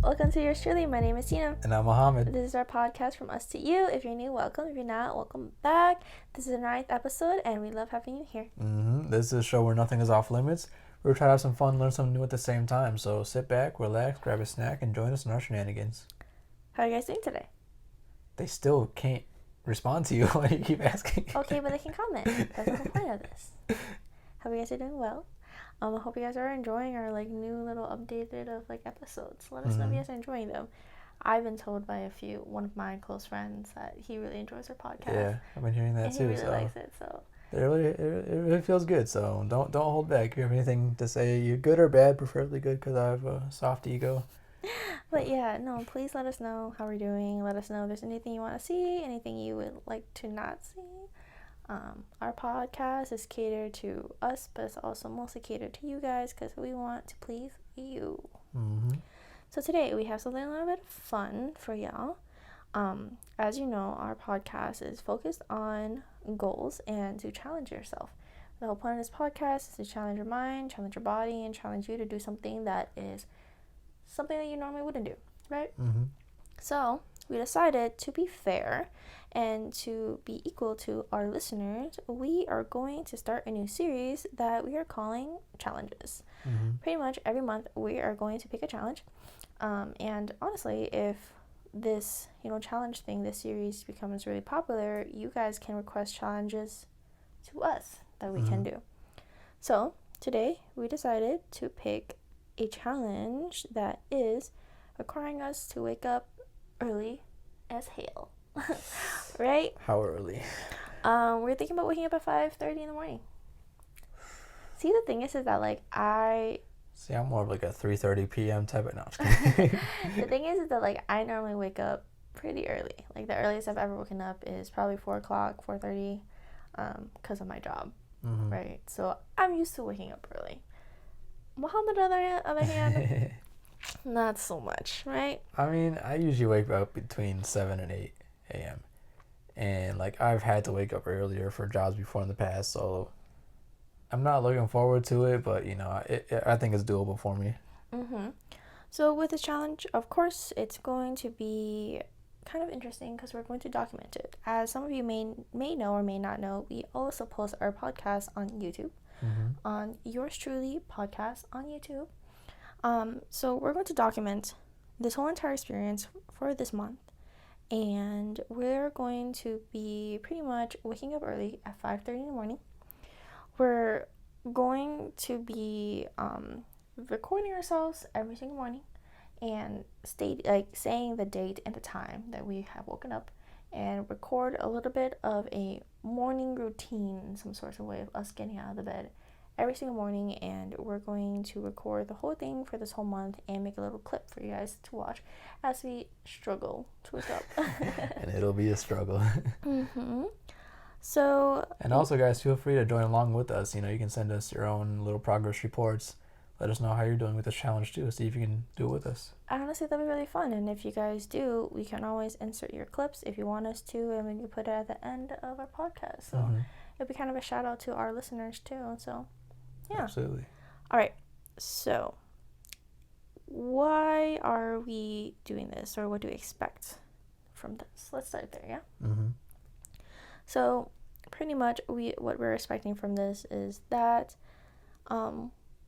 Welcome to yours truly. My name is Tina. And I'm Mohammed. This is our podcast from us to you. If you're new, welcome. If you're not, welcome back. This is the 9th episode, and we love having you here. This is a show where nothing is off limits. We're trying to have some fun, learn something new at the same time. So sit back, relax, grab a snack, and join us in our shenanigans. How are you guys doing today? They still can't respond to you when you keep asking. Okay, but they can comment. That's the whole point of this. Hope you guys are doing well. I hope you guys are enjoying our new little updated of episodes. Let us know if you guys are enjoying them. I've been told by one of my close friends that he really enjoys our podcast. Yeah, I've been hearing that and too. He really likes it. So it really feels good. So don't hold back. If you have anything to say, you're good or bad, preferably good, because I have a soft ego. But yeah, no, please let us know how we're doing. Let us know if there's anything you want to see, anything you would like to not see. Our podcast is catered to us, but it's also mostly catered to you guys because we want to please you. So today we have something a little bit fun for y'all. As you know, our podcast is focused on goals and to challenge yourself. The whole point of this podcast is to challenge your mind, challenge your body, and challenge you to do something that is something that you normally wouldn't do, right? So we decided to be fair and to be equal to our listeners. We are going to start a new series that we are calling Challenges. Pretty much every month we are going to pick a challenge. And honestly, if this challenge thing, this series becomes really popular, you guys can request challenges to us that we can do. So today we decided to pick a challenge that is requiring us to wake up early as hell. Right? How early? We're thinking about waking up at 5:30 in the morning. See, the thing is that I'm more of a 3:30 p.m. type of. No, the thing is that I normally wake up pretty early. The earliest I've ever woken up is probably 4 o'clock, 4:30, because of my job, right? So I'm used to waking up early. Muhammad, on the other hand, not so much, right? I mean, I usually wake up between 7 and 8 a.m. And I've had to wake up earlier for jobs before in the past, so I'm not looking forward to it, but I think it's doable for me. So with this challenge, of course, it's going to be kind of interesting because we're going to document it. As some of you may know or may not know, we also post our podcast on YouTube, on Yours Truly podcast on YouTube. So we're going to document this whole entire experience for this month, and we're going to be pretty much waking up early at 5:30 in the morning. We're going to be recording ourselves every single morning and saying the date and the time that we have woken up, and record a little bit of a morning routine, some sort of way of us getting out of the bed every single morning. And we're going to record the whole thing for this whole month and make a little clip for you guys to watch as we struggle to wake up. And it'll be a struggle. So, and also, guys, feel free to join along with us. You can send us your own little progress reports. Let us know how you're doing with this challenge too. See if you can do it with us. Honestly, that'd be really fun. And if you guys do, we can always insert your clips if you want us to, and we can put it at the end of our podcast. So it'll be kind of a shout out to our listeners too. So yeah, absolutely. All right. So why are we doing this, or what do we expect from this? Let's start there. Yeah. So pretty much what we're expecting from this is that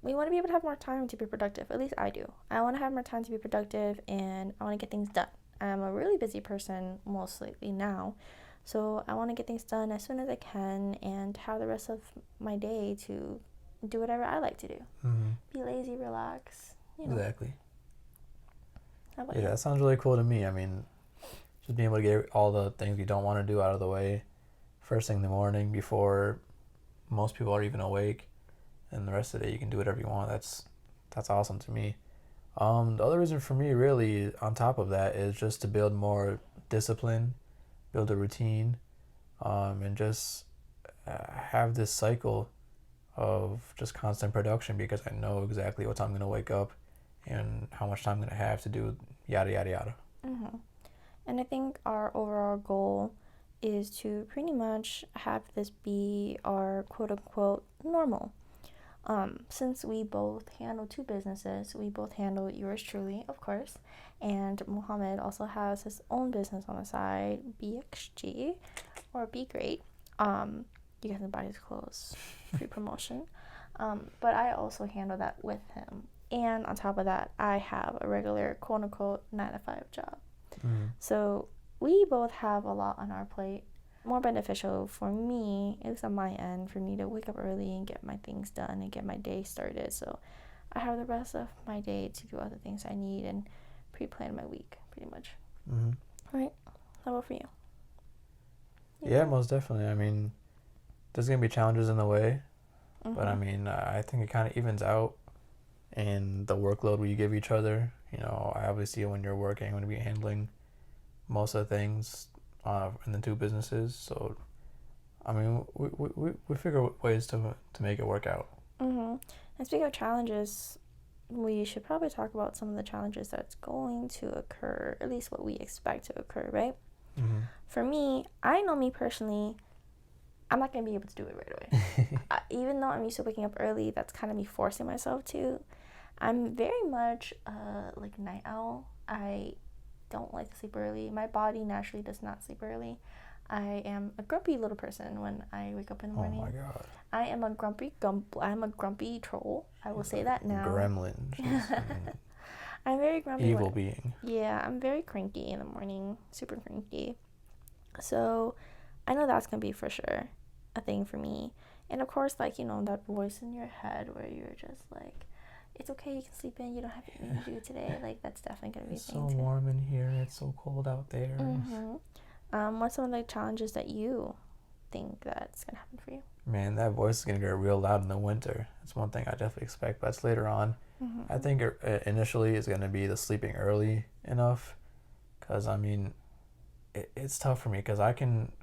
we want to be able to have more time to be productive. At least I do. I want to have more time to be productive, and I want to get things done. I'm a really busy person most lately now, so I want to get things done as soon as I can and have the rest of my day to do whatever I like to do. Be lazy, relax. Exactly. How about you? That sounds really cool to me. I mean, just being able to get all the things you don't want to do out of the way first thing in the morning before most people are even awake, and the rest of the day you can do whatever you want. That's awesome to me. The other reason for me, really, on top of that, is just to build more discipline, build a routine, and just have this cycle of just constant production, because I know exactly what time I'm going to wake up and how much time I'm going to have to do yada, yada, yada. And I think our overall goal is to pretty much have this be our quote-unquote normal. Since we both handle two businesses, we both handle yours truly, of course, and Mohammed also has his own business on the side, BXG, or Be Great. You guys can buy his clothes, free promotion. But I also handle that with him. And on top of that, I have a regular quote-unquote 9-to-5 job. So we both have a lot on our plate. More beneficial for me, at least on my end, for me to wake up early and get my things done and get my day started. So I have the rest of my day to do other things I need and pre-plan my week, pretty much. Right? How about for you? Yeah, most definitely. I mean, there's going to be challenges in the way, but I mean, I think it kind of evens out in the workload we give each other. You know, I obviously, when you're working, I'm going to be handling most of the things in the two businesses. So, I mean, we figure ways to make it work out. And speaking of challenges, we should probably talk about some of the challenges that's going to occur, at least what we expect to occur, right? For me, I know me personally, I'm not going to be able to do it right away. Even though I'm used to waking up early, that's kind of me forcing myself to. I'm very much like a night owl. I don't like to sleep early. My body naturally does not sleep early. I am a grumpy little person when I wake up in the morning. Oh my god. I am a grumpy troll. I will say that now. Gremlin. I'm very grumpy. Evil being. Yeah, I'm very cranky in the morning. Super cranky. So I know that's gonna be for sure a thing for me. And of course, like, you know, that voice in your head where you're just like, it's okay, you can sleep in, you don't have anything to do today. Like, that's definitely gonna be a thing too. It's so warm in here, it's so cold out there. What's some of the challenges that you think that's gonna happen for you? Man, that voice is gonna get real loud in the winter. That's one thing I definitely expect, but that's later on. I think initially is gonna be the sleeping early enough, because I mean, it's tough for me because I can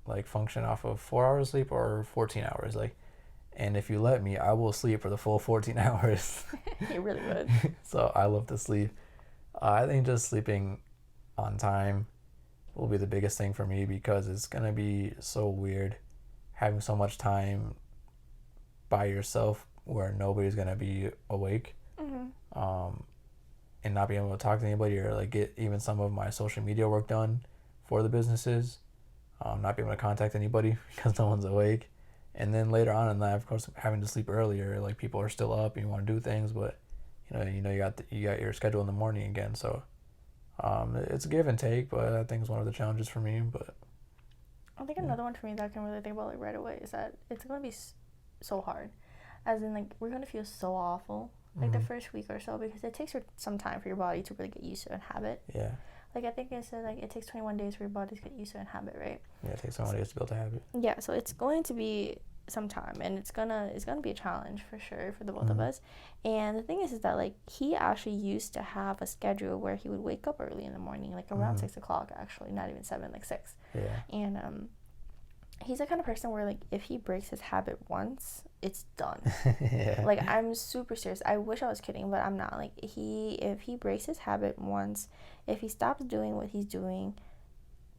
like function off of 4 hours sleep or 14 hours, like, and if you let me, I will sleep for the full 14 hours. You really would. So I love to sleep. I think just sleeping on time will be the biggest thing for me, because it's gonna be so weird having so much time by yourself where nobody's gonna be awake, and not being able to talk to anybody or like get even some of my social media work done for the businesses, not being able to contact anybody because no one's awake. And then later on in life, of course, having to sleep earlier, like people are still up and you want to do things, but you got your schedule in the morning again. So it's a give and take, but I think it's one of the challenges for me. But I think another one for me that I can really think about like right away is that it's going to be so hard. As in, like, we're going to feel so awful like the first week or so, because it takes some time for your body to really get used to and habit. Yeah. Like, I think it said, like, it takes 21 days for your body to get used to and habit, right? Yeah, it takes 21 days to build a habit. Yeah, so it's going to be some time, and it's gonna be a challenge for sure for the both of us. And the thing is that, like, he actually used to have a schedule where he would wake up early in the morning, like around 6 o'clock, actually, not even 7, like 6. Yeah. And he's the kind of person where, like, if he breaks his habit once, it's done. Yeah. Like, I'm super serious. I wish I was kidding, but I'm not. Like, if he breaks his habit once, if he stops doing what he's doing,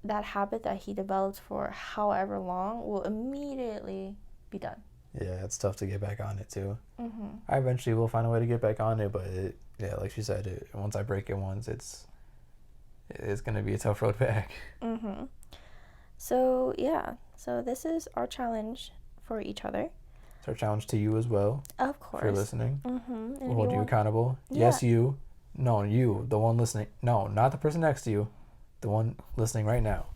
that habit that he developed for however long will immediately be done. Yeah, it's tough to get back on it too. I eventually will find a way to get back on it, but like she said, once I break it once, it's gonna be a tough road back. So yeah, so this is our challenge for each other. It's our challenge to you as well. Of course. If you're listening. We'll hold you accountable. Yeah. Yes, you. No, you. The one listening. No, not the person next to you. The one listening right now.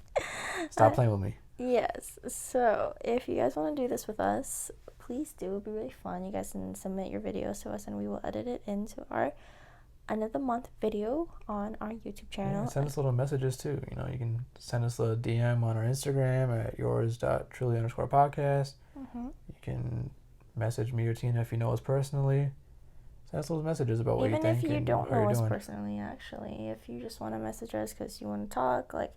Stop playing with me. Yes. So if you guys want to do this with us, please do. It'll be really fun. You guys can submit your videos to us and we will edit it into our end of the month video on our YouTube channel. Yeah, send us little messages too. You can send us a DM on our Instagram at yours.truly_podcast. You can message me or Tina if you know us personally. Send us those messages about what you think. Even if you don't know us personally, actually, if you just want to message us because you want to talk, like,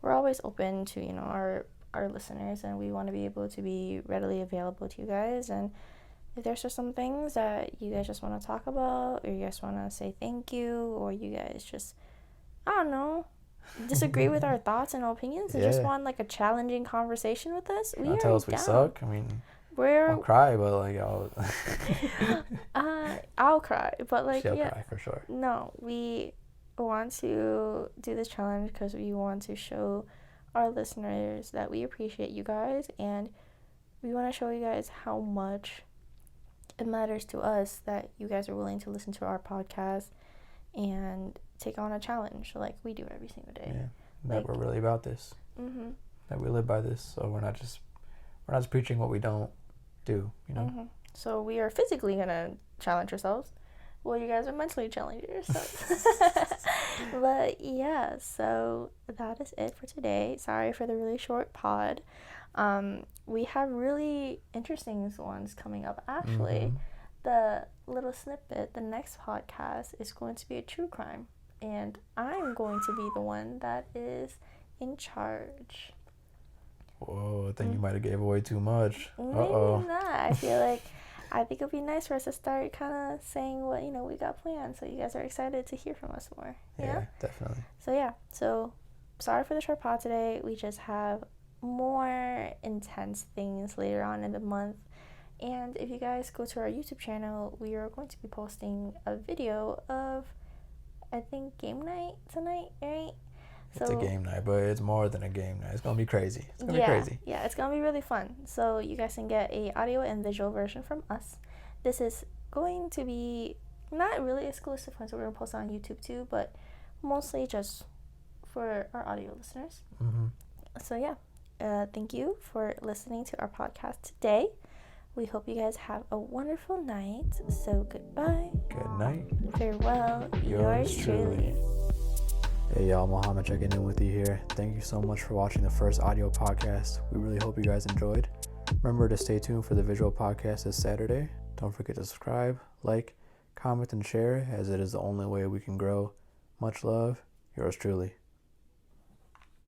we're always open to our listeners, and we want to be able to be readily available to you guys. And if there's just some things that you guys just want to talk about, or you guys want to say thank you, or you guys just, I don't know, disagree with our thoughts and opinions and just want like a challenging conversation with us, we are tell us down. we suck. I mean, I'll cry, but like I'll cry, but like she'll cry for sure. No, we want to do this challenge because we want to show our listeners that we appreciate you guys, and we want to show you guys how much it matters to us that you guys are willing to listen to our podcast and take on a challenge like we do every single day. Yeah, that we're really about this. Mm-hmm. That we live by this, so we're not just preaching what we don't do, you know. Mm-hmm. So we are physically gonna challenge ourselves. Well, you guys are mentally challenging yourselves. But yeah, so that is it for today. Sorry for the really short pod. We have really interesting ones coming up. Actually, the little snippet, the next podcast is going to be a true crime, and I'm going to be the one that is in charge. Whoa, I think you might have gave away too much. Maybe not. I think it'll be nice for us to start kind of saying what, we got planned, so you guys are excited to hear from us more. Yeah, definitely. So sorry for the short pod today. We just have more intense things later on in the month. And if you guys go to our YouTube channel, we are going to be posting a video of, I think, game night tonight, right? It's a game night, but it's more than a game night. It's going to be crazy. It's going to be crazy. Yeah, it's going to be really fun. So you guys can get a audio and visual version from us. This is going to be not really exclusive ones we're going to post on YouTube too, but mostly just for our audio listeners. Mm-hmm. So yeah, thank you for listening to our podcast today. We hope you guys have a wonderful night. So goodbye. Good night. Farewell. Yours truly. Hey y'all, Mohammed checking in with you here. Thank you so much for watching the first audio podcast. We really hope you guys enjoyed. Remember to stay tuned for the visual podcast this Saturday. Don't forget to subscribe, like, comment, and share, as it is the only way we can grow. Much love. Yours truly.